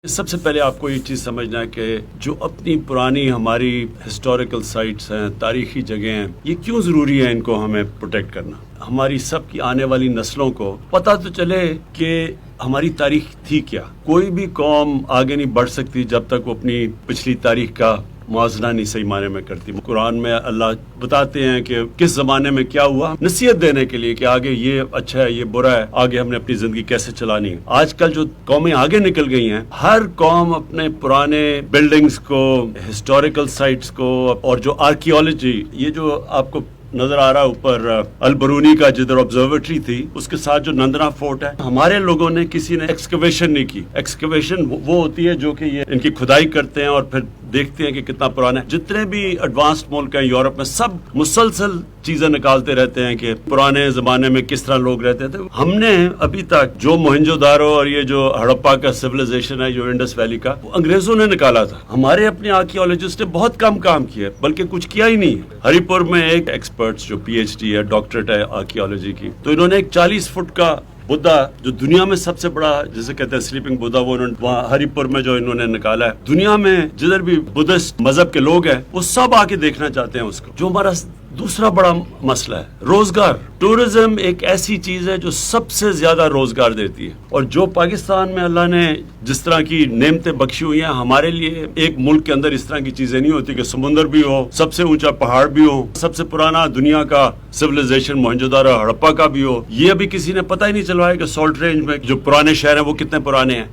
سب سے پہلے آپ کو یہ چیز سمجھنا ہے کہ جو اپنی پرانی ہماری ہسٹوریکل سائٹس ہیں، تاریخی جگہیں ہیں، یہ کیوں ضروری ہے ان کو ہمیں پروٹیکٹ کرنا. ہماری سب کی آنے والی نسلوں کو پتہ تو چلے کہ ہماری تاریخ تھی کیا. کوئی بھی قوم آگے نہیں بڑھ سکتی جب تک وہ اپنی پچھلی تاریخ کا موازنہ نہیں صحیح معنی میں کرتی. قرآن میں اللہ بتاتے ہیں کہ کس زمانے میں کیا ہوا، نصیحت دینے کے لیے کہ آگے یہ اچھا ہے، یہ برا ہے، آگے ہم نے اپنی زندگی کیسے چلانی ہے. آج کل جو قومیں آگے نکل گئی ہیں، ہر قوم اپنے پرانے بلڈنگز کو، ہسٹوریکل سائٹس کو، اور جو آرکیالوجی، یہ جو آپ کو نظر آ رہا اوپر البرونی کا جدھر آبزرویٹری تھی، اس کے ساتھ جو نندنا فورٹ ہے، ہمارے لوگوں نے کسی نے ایکسکیویشن نہیں کی. ایکسکیویشن وہ ہوتی ہے جو کہ یہ ان کی کھدائی کرتے ہیں اور پھر دیکھتے ہیں کہ کتنا پرانا ہے. جتنے بھی ایڈوانسڈ ملک ہیں یورپ میں، سب مسلسل چیزیں نکالتے رہتے ہیں کہ پرانے زمانے میں کس طرح لوگ رہتے تھے. ہم نے ابھی تک جو موہنجو دارو اور یہ جو ہڑپا کا سویلائزیشن ہے، جو انڈس ویلی کا، وہ انگریزوں نے نکالا تھا. ہمارے اپنے آرکیالوجسٹ نے بہت کم کام کیا، بلکہ کچھ کیا ہی نہیں. ہری پور میں ایک ایکسپرٹس جو پی ایچ ڈی ہے، ڈاکٹریٹ ہے آرکیالوجی کی، تو انہوں نے ایک 40 فٹ کا بدھا، جو دنیا میں سب سے بڑا جسے کہتے ہیں سلیپنگ بدھا، وہ وہاں ہری پور میں جو انہوں نے نکالا ہے. دنیا میں جدھر بھی بدھسٹ مذہب کے لوگ ہیں، وہ سب آ کے دیکھنا چاہتے ہیں اس کو. جو ہمارا دوسرا بڑا مسئلہ ہے روزگار. ٹورزم ایک ایسی چیز ہے جو سب سے زیادہ روزگار دیتی ہے، اور جو پاکستان میں اللہ نے جس طرح کی نعمتیں بخشی ہوئی ہیں، ہمارے لیے ایک ملک کے اندر اس طرح کی چیزیں نہیں ہوتی کہ سمندر بھی ہو، سب سے اونچا پہاڑ بھی ہو، سب سے پرانا دنیا کا سویلائزیشن موہنجو دارو ہڑپا کا بھی ہو. یہ ابھی کسی نے پتہ ہی نہیں چلوایا کہ سالٹ رینج میں جو پرانے شہر ہیں وہ کتنے پرانے ہیں.